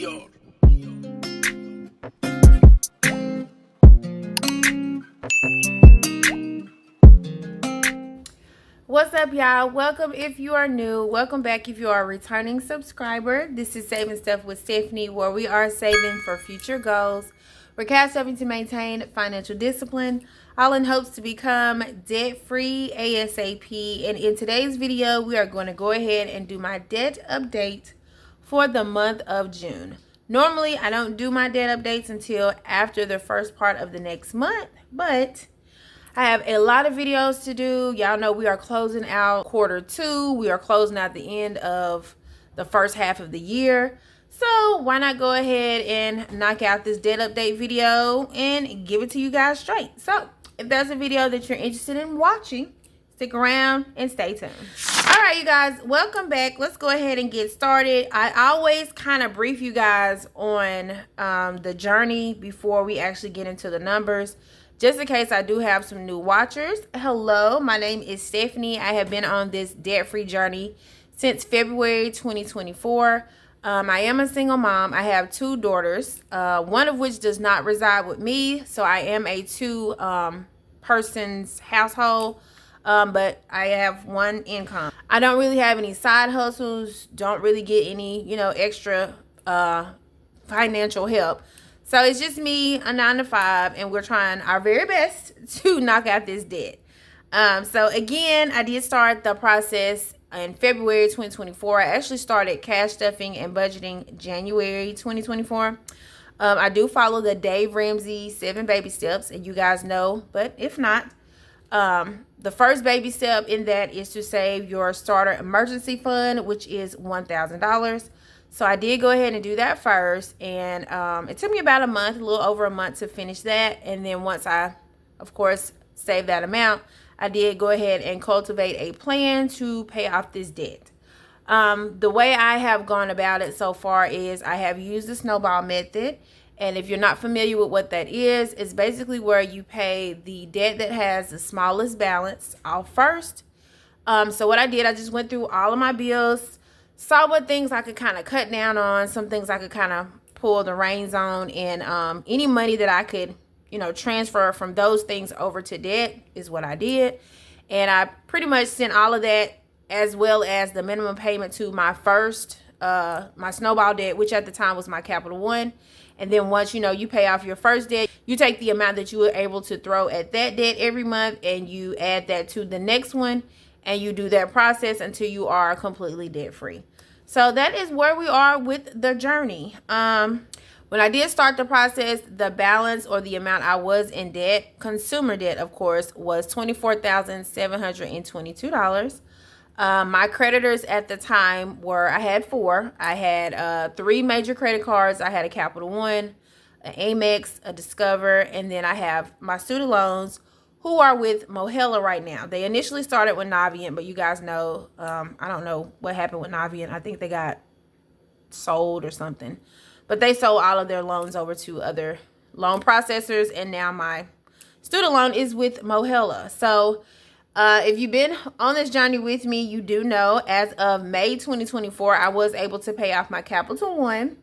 What's up, y'all? Welcome if you are new. Welcome back if you are a returning subscriber. This is Saving Stuff with Stephanie, where we are saving for future goals. We're cash saving to maintain financial discipline, all in hopes to become debt-free ASAP. And in today's video, we are going to go ahead and do my debt update for the month of June. Normally, I don't do my debt updates until after the first part of the next month, but I have a lot of videos to do. Y'all know we are closing out Q2. We are closing out the end of the first half of the year. So why not go ahead and knock out this debt update video and give it to you guys straight. So if there's a video that you're interested in watching, stick around and stay tuned. All right, you guys, welcome back. Let's go ahead and get started. I always kind of brief you guys on the journey before we actually get into the numbers. Just in case I do have some new watchers. Hello, my name is Stephanie. I have been on this debt-free journey since February 2024. I am a single mom. I have two daughters, one of which does not reside with me. So I am a two person's household, but I have one income. I don't really have any side hustles, don't really get any, extra financial help. So it's just me, a 9-to-5, and we're trying our very best to knock out this debt. So again, I did start the process in February 2024. I actually started cash stuffing and budgeting January 2024. I do follow the Dave Ramsey 7 baby steps, and you guys know, but if not, the first baby step in that is to save your starter emergency fund, which is $1,000. So I did go ahead and do that first, and it took me about a month, a little over a month to finish that. And then once I, of course, saved that amount, I did go ahead and cultivate a plan to pay off this debt. The way I have gone about it so far is I have used the snowball method. And if you're not familiar with what that is, it's basically where you pay the debt that has the smallest balance off first. So what I did, I just went through all of my bills, saw what things I could kind of cut down on, some things I could kind of pull the reins on, and any money that I could, transfer from those things over to debt is what I did. And I pretty much sent all of that, as well as the minimum payment, to my first, my snowball debt, which at the time was my Capital One. And then once, you pay off your first debt, you take the amount that you were able to throw at that debt every month, and you add that to the next one, and you do that process until you are completely debt free. So that is where we are with the journey. When I did start the process, the balance, or the amount I was in debt, consumer debt, of course, was $24,722. My creditors at the time were, I had 4. I had 3 major credit cards. I had a Capital One, an Amex, a Discover, and then I have my student loans, who are with Mohela right now. They initially started with Navient, but you guys know, I don't know what happened with Navient. I think they got sold or something. But they sold all of their loans over to other loan processors, and now my student loan is with Mohela. So if you've been on this journey with me, you do know as of May 2024, I was able to pay off my Capital One.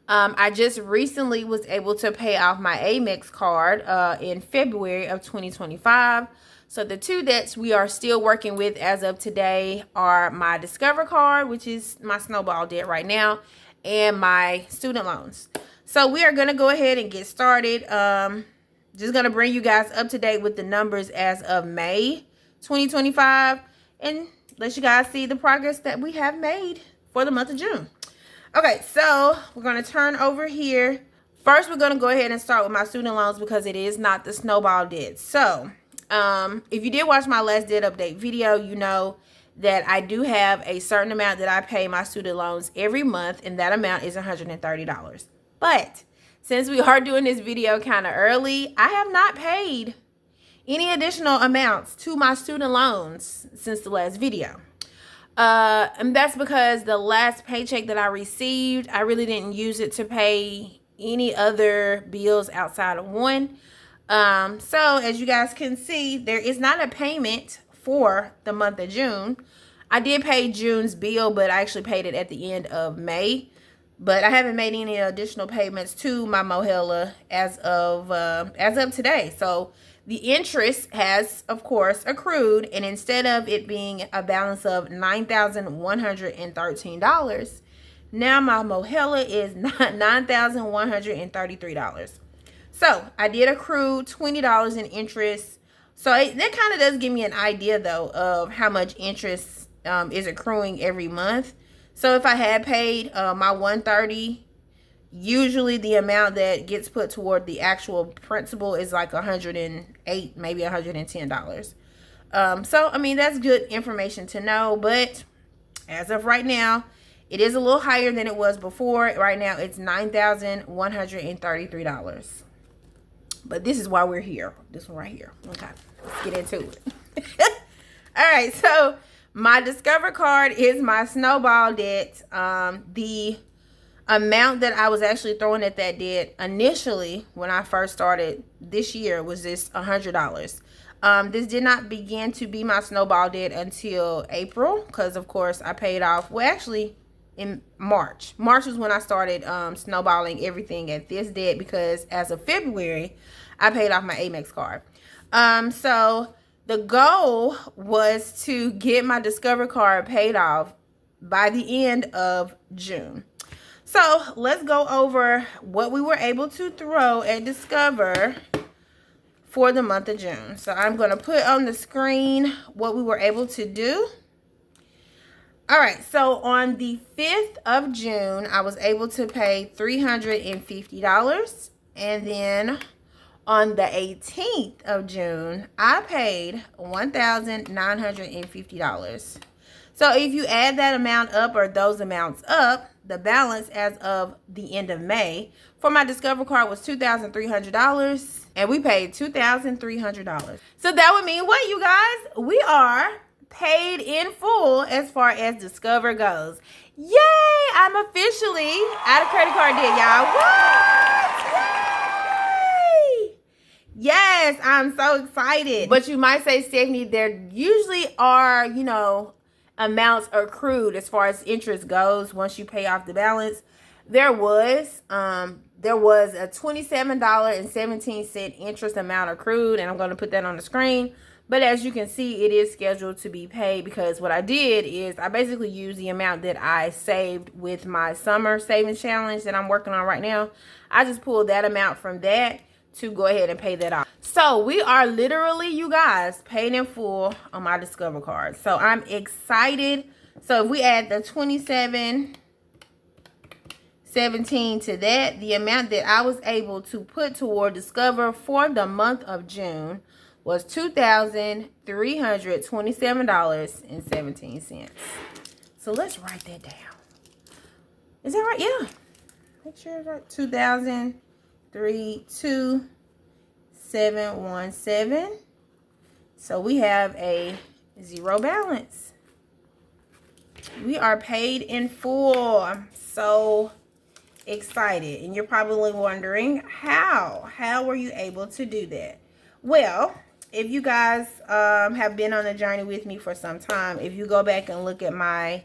I just recently was able to pay off my Amex card in February of 2025. So the 2 debts we are still working with as of today are my Discover card, which is my snowball debt right now, and my student loans. So we are going to go ahead and get started. Just going to bring you guys up to date with the numbers as of May 2025 and let you guys see the progress that we have made for the month of June. Okay, so we're going to turn over here. First, we're going to go ahead and start with my student loans because it is not the snowball debt. So, if you did watch my last debt update video, you know that I do have a certain amount that I pay my student loans every month, and that amount is $130. But since we are doing this video kind of early, I have not paid any additional amounts to my student loans since the last video. And that's because the last paycheck that I received, I really didn't use it to pay any other bills outside of one. So as you guys can see, there is not a payment for the month of June. I did pay June's bill, but I actually paid it at the end of May. But I haven't made any additional payments to my Mohela as of today. So the interest has, of course, accrued, and instead of it being a balance of $9,113, now my Mohela is $9,133. So I did accrue $20 in interest. So that kind of does give me an idea, though, of how much interest is accruing every month. So if I had paid my $130, usually the amount that gets put toward the actual principal is like $108, maybe $110. So, I mean, that's good information to know. But as of right now, it is a little higher than it was before. Right now, it's $9,133. But this is why we're here. This one right here. Okay, let's get into it. All right, so my Discover card is my snowball debt. The amount that I was actually throwing at that debt initially when I first started this year was just $100. This did not begin to be my snowball debt until April, because of course I paid off, well, actually in March. March was when I started snowballing everything at this debt, because as of February I paid off my Amex card. So the goal was to get my Discover card paid off by the end of June. So let's go over what we were able to throw at Discover for the month of June. So I'm going to put on the screen what we were able to do. All right, so on the 5th of June, I was able to pay $350. And then on the 18th of June, I paid $1,950. So if you add that amount up, or those amounts up, the balance as of the end of May for my Discover card was $2,300, and we paid $2,300. So that would mean what, you guys? We are paid in full as far as Discover goes. Yay! I'm officially out of credit card debt, y'all. What? Yay! Yes, I'm so excited. But you might say, Stephanie, there usually are, you know, amounts accrued as far as interest goes once you pay off the balance. There was a $27.17 interest amount accrued, and I'm going to put that on the screen. But as you can see, it is scheduled to be paid, because what I did is I basically used the amount that I saved with my summer savings challenge that I'm working on right now. I just pulled that amount from that to go ahead and pay that off. So we are literally, you guys, paid in full on my Discover card. So I'm excited. So if we add the $27.17 to that, the amount that I was able to put toward Discover for the month of June was $2,327.17. So let's write that down. Is that right? Yeah. Make sure it's right. $2,003,217. So we have a zero balance. We are paid in full. I'm so excited. And you're probably wondering, how were you able to do that? Well, if you guys have been on the journey with me for some time, if you go back and look at my,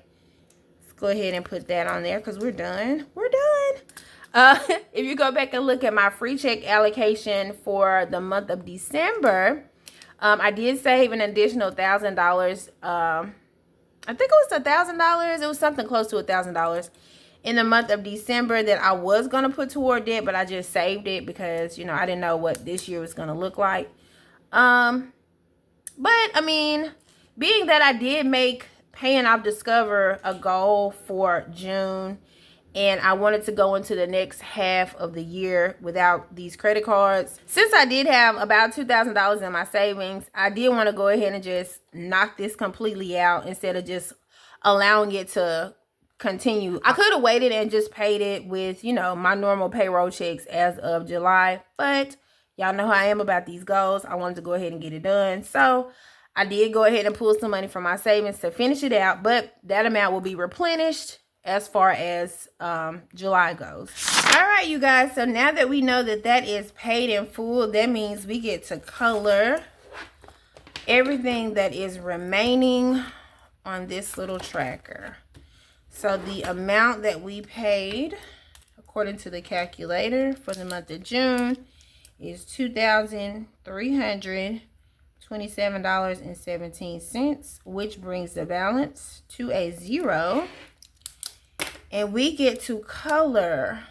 let's go ahead and put that on there, because we're done. If you go back and look at my free check allocation for the month of December, I did save an additional $1,000. I think it was $1,000. It was something close to $1,000 in the month of December that I was going to put toward debt, but I just saved it because, you know, I didn't know what this year was going to look like. But I mean, being that I did make paying off Discover a goal for June, and I wanted to go into the next half of the year without these credit cards, since I did have about $2,000 in my savings, I did want to go ahead and just knock this completely out instead of just allowing it to continue. I could have waited and just paid it with, you know, my normal payroll checks as of July, but y'all know how I am about these goals. I wanted to go ahead and get it done. So I did go ahead and pull some money from my savings to finish it out, but that amount will be replenished as far as July goes. All right, you guys. So now that we know that that is paid in full, that means we get to color everything that is remaining on this little tracker. So the amount that we paid according to the calculator for the month of June is $2,327.17, which brings the balance to a 0. And we get to color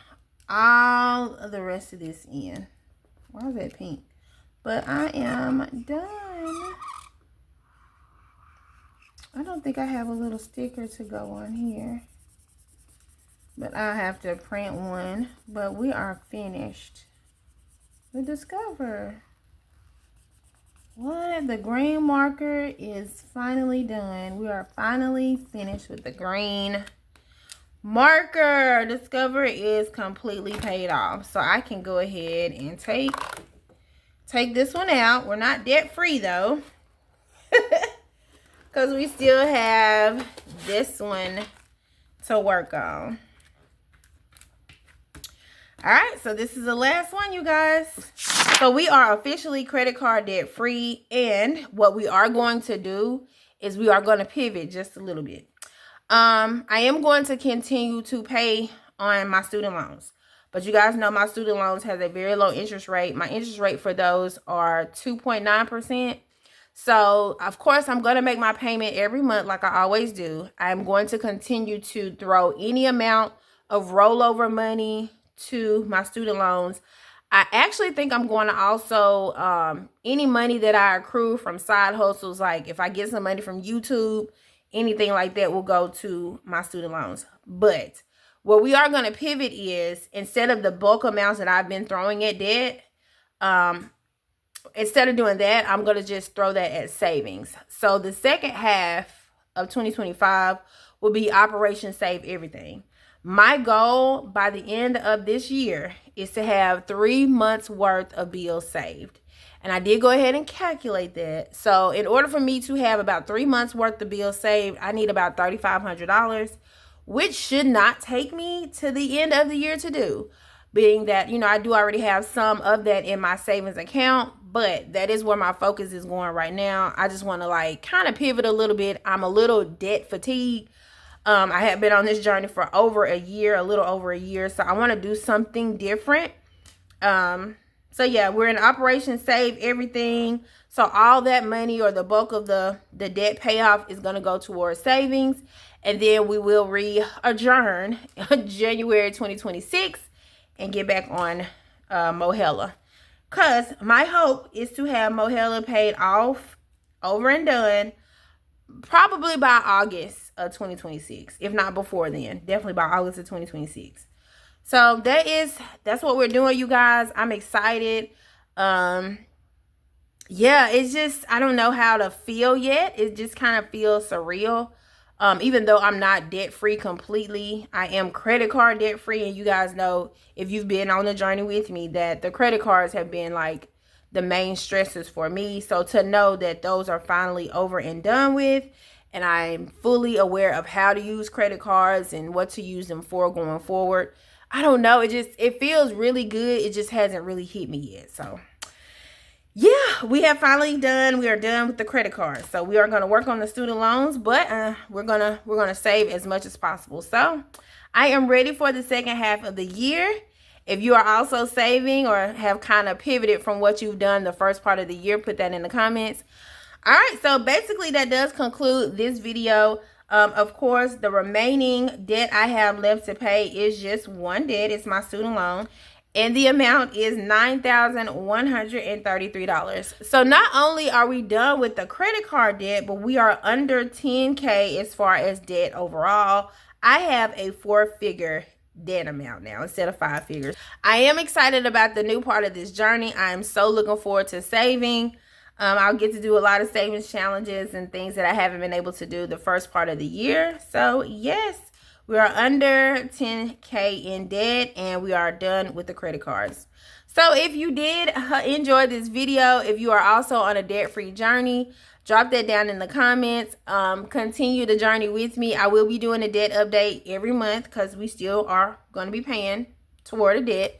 all of the rest of this in. Why is that pink? But I am done. I don't think I have a little sticker to go on here, but I have to print one. But we are finished with Discover. What? The green marker is finally done. We are finally finished with the green marker. Discover is completely paid off. So I can go ahead and take this one out. We're not debt free though. Because we still have this one to work on. All right, so this is the last one, you guys. So we are officially credit card debt free. And what we are going to do is we are going to pivot just a little bit. I am going to continue to pay on my student loans. But you guys know my student loans has a very low interest rate. My interest rate for those are 2.9%. So, of course, I'm going to make my payment every month like I always do. I'm going to continue to throw any amount of rollover money to my student loans. I actually think I'm going to also, any money that I accrue from side hustles, like if I get some money from YouTube, anything like that will go to my student loans. But what we are going to pivot is, instead of the bulk amounts that I've been throwing at debt, instead of doing that, I'm going to just throw that at savings. So the second half of 2025 will be Operation Save Everything. My goal by the end of this year is to have 3 months worth of bills saved. And I did go ahead and calculate that. So in order for me to have about 3 months worth of bills saved, I need about $3,500, which should not take me to the end of the year to do. Being that, you know, I do already have some of that in my savings account, but that is where my focus is going right now. I just want to like kind of pivot a little bit. I'm a little debt fatigued. I have been on this journey for over a year, a little over a year. So I want to do something different. So yeah, we're in Operation Save Everything. So all that money, or the bulk of the debt payoff, is going to go towards savings. And then we will re-adjourn January 2026 and get back on Mohella. Because my hope is to have Mohella paid off, over and done, probably by August of 2026. If not before then. Definitely by August of 2026. So that's what we're doing, you guys. I'm excited. Yeah, it's just, I don't know how to feel yet. It just kind of feels surreal. Even though I'm not debt free completely, I am credit card debt free. And you guys know, if you've been on the journey with me, that the credit cards have been like the main stressors for me. So to know that those are finally over and done with, and I'm fully aware of how to use credit cards and what to use them for going forward, I don't know. It feels really good. It just hasn't really hit me yet. So yeah, we are done with the credit card. So we are going to work on the student loans, but we're going to save as much as possible. So I am ready for the second half of the year. If you are also saving or have kind of pivoted from what you've done the first part of the year, put that in the comments. All right, so basically that does conclude this video. Of course, the remaining debt I have left to pay is just one debt. It's my student loan. And the amount is $9,133. So not only are we done with the credit card debt, but we are under 10K as far as debt overall. I have a 4-figure debt amount now instead of 5 figures. I am excited about the new part of this journey. I am so looking forward to saving. I'll get to do a lot of savings challenges and things that I haven't been able to do the first part of the year. So yes, we are under 10K in debt, and we are done with the credit cards. So if you did enjoy this video, if you are also on a debt-free journey, drop that down in the comments. Continue the journey with me. I will be doing a debt update every month because we still are going to be paying toward a debt.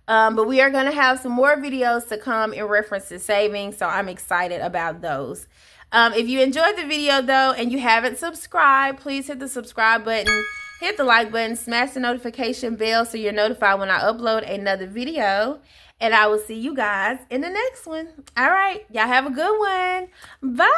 But we are going to have some more videos to come in reference to saving, so I'm excited about those. If you enjoyed the video, though, and you haven't subscribed, please hit the subscribe button. hit the like button, smash the notification bell so you're notified when I upload another video. And I will see you guys in the next one. All right. Y'all have a good one. Bye.